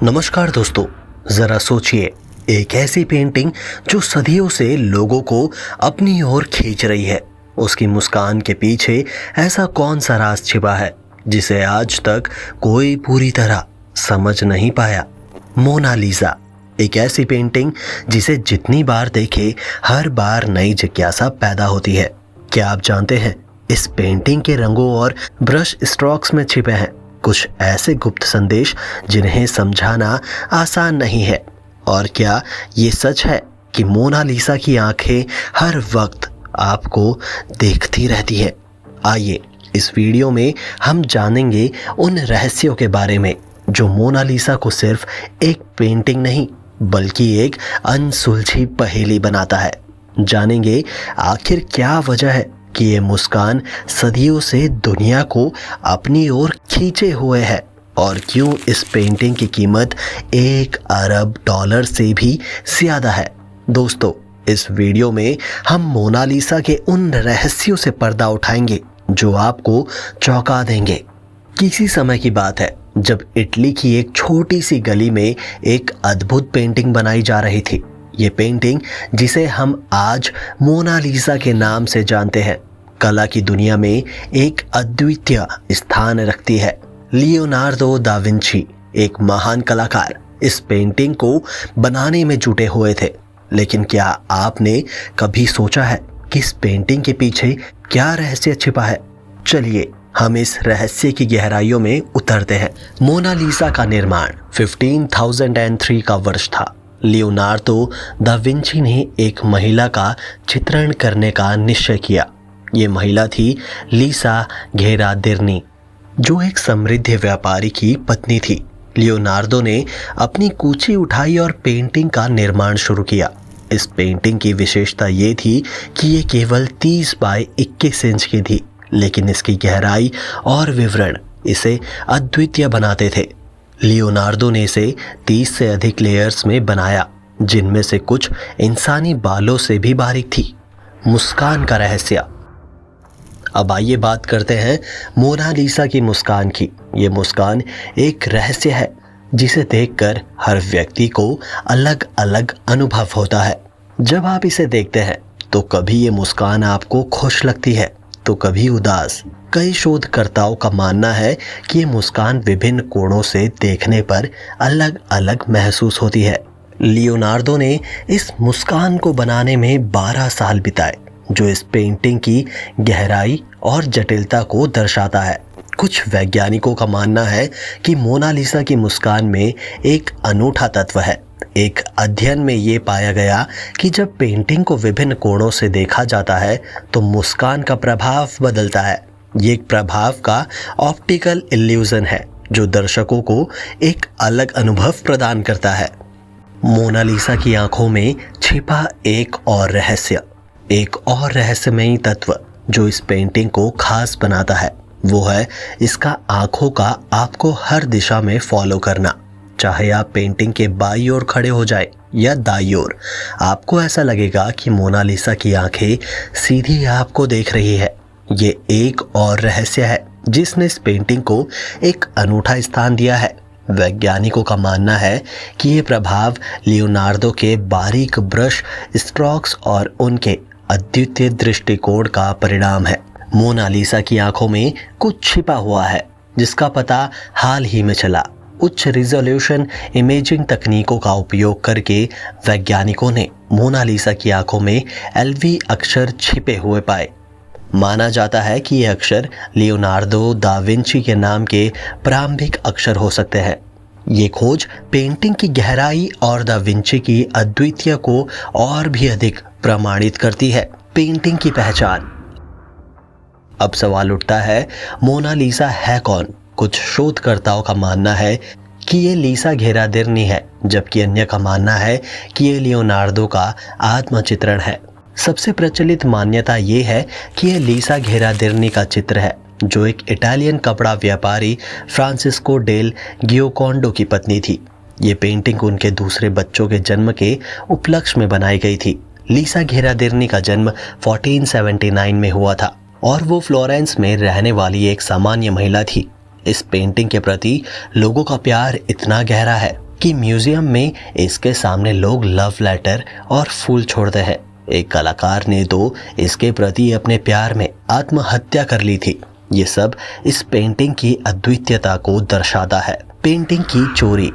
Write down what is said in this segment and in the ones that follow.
नमस्कार दोस्तों, जरा सोचिए, एक ऐसी पेंटिंग जो सदियों से लोगों को अपनी ओर खींच रही है। उसकी मुस्कान के पीछे ऐसा कौन सा राज छिपा है जिसे आज तक कोई पूरी तरह समझ नहीं पाया। मोनालिसा एक ऐसी पेंटिंग जिसे जितनी बार देखे हर बार नई जिज्ञासा पैदा होती है। क्या आप जानते हैं इस पेंटिंग के रंगों और ब्रश स्ट्रोक्स में छिपे हैं कुछ ऐसे गुप्त संदेश जिन्हें समझाना आसान नहीं है। और क्या ये सच है कि मोनालिसा की आंखें हर वक्त आपको देखती रहती है? आइए इस वीडियो में हम जानेंगे उन रहस्यों के बारे में जो मोनालिसा को सिर्फ एक पेंटिंग नहीं बल्कि एक अनसुलझी पहेली बनाता है। जानेंगे आखिर क्या वजह है कि ये मुस्कान सदियों से दुनिया को अपनी ओर खींचे हुए है और क्यों इस पेंटिंग की कीमत $1 अरब से भी ज्यादा है। दोस्तों, इस वीडियो में हम मोनालिसा के उन रहस्यों से पर्दा उठाएंगे जो आपको चौंका देंगे। किसी समय की बात है जब इटली की एक छोटी सी गली में एक अद्भुत पेंटिंग बनाई जा रही थी। ये पेंटिंग जिसे हम आज मोनालिसा के नाम से जानते हैं, कला की दुनिया में एक अद्वितीय स्थान रखती है। लियोनार्दो दा विंची एक महान कलाकार इस पेंटिंग को बनाने में जुटे हुए थे। लेकिन क्या आपने कभी सोचा है कि इस पेंटिंग के पीछे क्या रहस्य छिपा है? चलिए हम इस रहस्य की गहराइयों में उतरते हैं। मोनालिसा का निर्माण 1503 का वर्ष था। लियोनार्दो दा विंची ने एक महिला का चित्रण करने का निश्चय किया। ये महिला थी लीसा घेरादिर्नी, जो एक समृद्ध व्यापारी की पत्नी थी। लियोनार्दो ने अपनी कूची उठाई और पेंटिंग का निर्माण शुरू किया। इस पेंटिंग की विशेषता ये थी कि ये केवल 30 बाय 21 इंच की थी, लेकिन इसकी गहराई और विवरण इसे अद्वितीय बनाते थे। लियोनार्दो ने इसे 30 से अधिक लेयर्स में बनाया, जिनमें से कुछ इंसानी बालों से भी बारीक थी। मुस्कान का रहस्य। अब आइए बात करते हैं मोनालिसा की मुस्कान की। ये मुस्कान एक रहस्य है जिसे देखकर हर व्यक्ति को अलग अलग अनुभव होता है। जब आप इसे देखते हैं तो कभी ये मुस्कान आपको खुश लगती है तो कभी उदास। कई शोधकर्ताओं का मानना है कि ये मुस्कान विभिन्न कोणों से देखने पर अलग अलग महसूस होती है। लियोनार्दो ने इस मुस्कान को बनाने में 12 साल बिताए, जो इस पेंटिंग की गहराई और जटिलता को दर्शाता है। कुछ वैज्ञानिकों का मानना है कि मोनालिसा की मुस्कान में एक अनूठा तत्व है। एक अध्ययन में ये पाया गया कि जब पेंटिंग को विभिन्न कोणों से देखा जाता है तो मुस्कान का प्रभाव बदलता है। ये एक प्रभाव का ऑप्टिकल इल्यूजन है जो दर्शकों को एक अलग अनुभव प्रदान करता है। मोनालिसा की आंखों में छिपा एक और रहस्यमयी तत्व जो इस पेंटिंग को खास बनाता है, वो है इसका आंखों का आपको हर दिशा में फॉलो करना। चाहे आप पेंटिंग के बाईं ओर खड़े हो जाए या दाईं ओर, आपको ऐसा लगेगा कि मोनालिसा की आंखें सीधी आपको देख रही है। ये एक और रहस्य है जिसने इस पेंटिंग को एक अनूठा स्थान दिया है। वैज्ञानिकों का मानना है कि ये प्रभाव लियोनार्दो के बारीक ब्रश स्ट्रोक्स और उनके अद्वितीय दृष्टिकोण का परिणाम है। मोनालिसा की आंखों में कुछ छिपा हुआ है जिसका पता हाल ही में चला। उच्च रिजोल्यूशन इमेजिंग तकनीकों का उपयोग करके वैज्ञानिकों ने मोनालिसा की आंखों में एलवी अक्षर छिपे हुए पाए। माना जाता है कि ये अक्षर लियोनार्दो दा विंची के नाम के प्रारंभिक अक्षर हो सकते हैं। ये खोज पेंटिंग की गहराई और दा विंची की अद्वितीय को और भी अधिक प्रमाणित करती है। पेंटिंग की पहचान। अब सवाल उठता है, मोनालिसा है कौन? कुछ शोधकर्ताओं का मानना है कि ये लीसा घेरादिर्नी है, जबकि अन्य का मानना है कि ये लियोनार्दो का आत्मचित्रण है। सबसे प्रचलित मान्यता ये है कि ये लीसा घेरादिर्नी का चित्र है, जो एक इटालियन कपड़ा व्यापारी फ्रांसिस्को डेल गियोकोंडो की पत्नी थी। ये पेंटिंग उनके दूसरे बच्चों के जन्म के उपलक्ष्य में बनाई गई थी। लीसा घेरादिर्नी का जन्म 1479 में हुआ था और वो फ्लोरेंस में रहने वाली एक सामान्य महिला थी। इस पेंटिंग के प्रति लोगों का प्यार इतना गहरा है कि म्यूजियम में इसके सामने लोग लव लेटर और फूल छोड़ते हैं। एक कलाकार ने तो इसके प्रति अपने प्यार में आत्महत्या कर ली थी। ये सब इस पेंटिंग की अद्वितीयता को दर्शाता है। पेंटिंग की चोरी।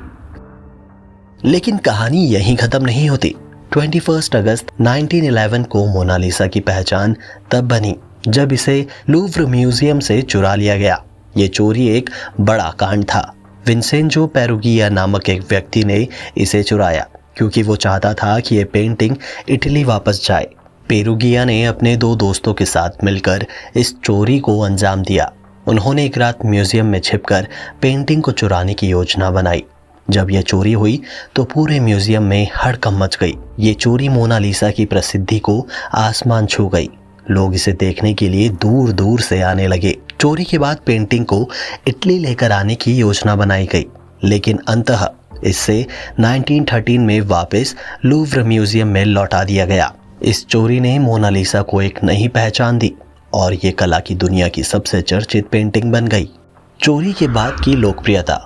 लेकिन कहानी यहीं खत्म नहीं होती। 21 अगस्त 1911 को मोनालिसा की पहचान तब बनी जब इसे लूव्र म्यूजियम से चुरा लिया गया। ये चोरी एक बड़ा कांड था। विंसेंजो पेरुगिया नामक एक व्यक्ति ने इसे चुराया क्योंकि वो चाहता था कि ये पेंटिंग इटली वापस जाए। पेरुगिया ने अपने 2 दोस्तों के साथ मिलकर इस चोरी को अंजाम दिया। उन्होंने एक रात म्यूजियम में छिपकर पेंटिंग को चुराने की योजना बनाई। जब यह चोरी हुई तो पूरे म्यूजियम में हड़कंप मच गई। ये चोरी मोनालिसा की प्रसिद्धि को आसमान छू गई। लोग इसे देखने के लिए दूर दूर से आने लगे। चोरी के बाद पेंटिंग को इटली लेकर आने की योजना बनाई गई, लेकिन अंततः इससे 1913 में वापस लूव्र म्यूजियम में लौटा दिया गया। इस चोरी ने मोनालिसा को एक नई पहचान दी और ये कला की दुनिया की सबसे चर्चित पेंटिंग बन गई। चोरी के बाद की लोकप्रियता।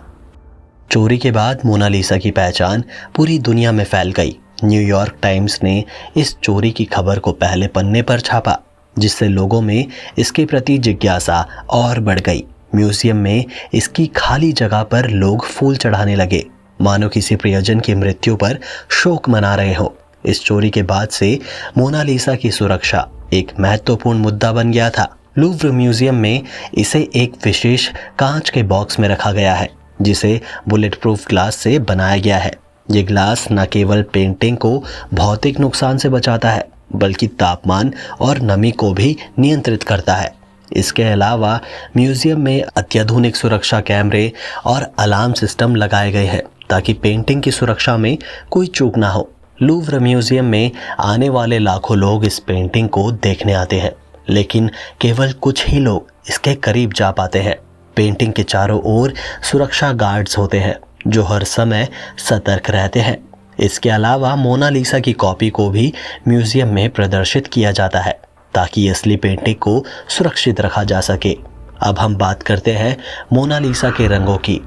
चोरी के बाद मोनालिसा की पहचान पूरी दुनिया में फैल गई। न्यूयॉर्क टाइम्स ने इस चोरी की खबर को पहले पन्ने पर छापा, जिससे लोगों में इसके प्रति जिज्ञासा और बढ़ गई। म्यूजियम में इसकी खाली जगह पर लोग फूल चढ़ाने लगे, मानो किसी प्रियजन की मृत्यु पर शोक मना रहे हो। इस चोरी के बाद से मोनालिसा की सुरक्षा एक महत्वपूर्ण मुद्दा बन गया था। लूव्र म्यूजियम में इसे एक विशेष कांच के बॉक्स में रखा गया है, जिसे बुलेट प्रूफ ग्लास से बनाया गया है। ये ग्लास न केवल पेंटिंग को भौतिक नुकसान से बचाता है, बल्कि तापमान और नमी को भी नियंत्रित करता है। इसके अलावा म्यूजियम में अत्याधुनिक सुरक्षा कैमरे और अलार्म सिस्टम लगाए गए हैं ताकि पेंटिंग की सुरक्षा में कोई चूक ना हो। लूव्र म्यूजियम में आने वाले लाखों लोग इस पेंटिंग को देखने आते हैं, लेकिन केवल कुछ ही लोग इसके करीब जा पाते हैं। पेंटिंग के चारों ओर सुरक्षा गार्ड्स होते हैं जो हर समय सतर्क रहते हैं। इसके अलावा मोनालिसा की कॉपी को भी म्यूजियम में प्रदर्शित किया जाता है ताकि असली पेंटिंग को सुरक्षित रखा जा सके। अब हम बात करते हैं मोनालिसा के रंगों की।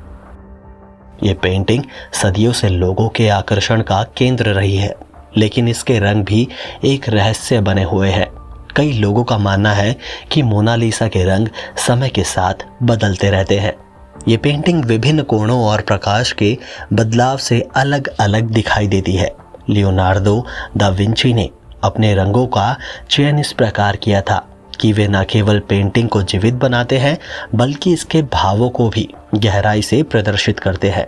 ये पेंटिंग सदियों से लोगों के आकर्षण का केंद्र रही है, लेकिन इसके रंग भी एक रहस्य बने हुए हैं। कई लोगों का मानना है कि मोनालिसा के रंग समय के साथ बदलते रहते हैं। ये पेंटिंग विभिन्न कोणों और प्रकाश के बदलाव से अलग अलग दिखाई देती है। लियोनार्डो दा विंची ने अपने रंगों का चयन इस प्रकार किया था कि वे न केवल पेंटिंग को जीवित बनाते हैं, बल्कि इसके भावों को भी गहराई से प्रदर्शित करते हैं।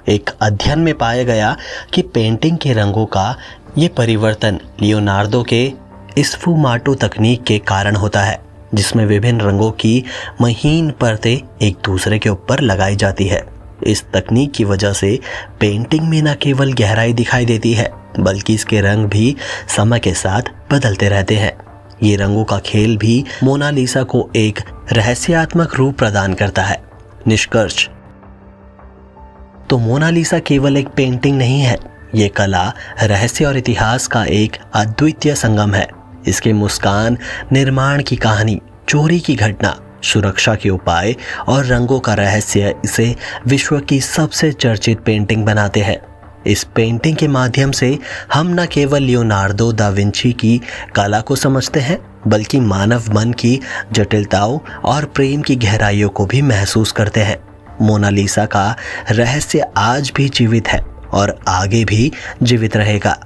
एक अध्ययन में पाया गया कि पेंटिंग के रंगों का ये परिवर्तन लियोनार्डो के स्फुमाटो तकनीक के कारण होता है, जिसमें विभिन्न रंगों की महीन परतें एक दूसरे के ऊपर लगाई जाती है। इस तकनीक की वजह से पेंटिंग में न केवल गहराई दिखाई देती है, बल्कि इसके रंग भी समय के साथ बदलते रहते हैं। ये रंगों का खेल भी मोनालिसा को एक रहस्यात्मक रूप प्रदान करता है। निष्कर्ष तो मोनालिसा केवल एक पेंटिंग नहीं है, ये कला, रहस्य और इतिहास का एक अद्वितीय संगम है। इसके मुस्कान, निर्माण की कहानी, चोरी की घटना, सुरक्षा के उपाय और रंगों का रहस्य इसे विश्व की सबसे चर्चित पेंटिंग बनाते हैं। इस पेंटिंग के माध्यम से हम न केवल लियोनार्डो दा विंची की कला को समझते हैं, बल्कि मानव मन की जटिलताओं और प्रेम की गहराइयों को भी महसूस करते हैं। मोनालिसा का रहस्य आज भी जीवित है और आगे भी जीवित रहेगा।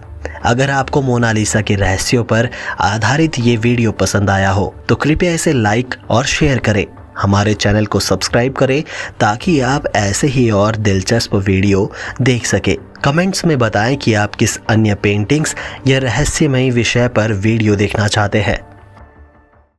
अगर आपको मोनालिसा के रहस्यों पर आधारित ये वीडियो पसंद आया हो तो कृपया इसे लाइक और शेयर करें। हमारे चैनल को सब्सक्राइब करें ताकि आप ऐसे ही और दिलचस्प वीडियो देख सकें। कमेंट्स में बताएं कि आप किस अन्य पेंटिंग्स या रहस्यमयी विषय पर वीडियो देखना चाहते हैं।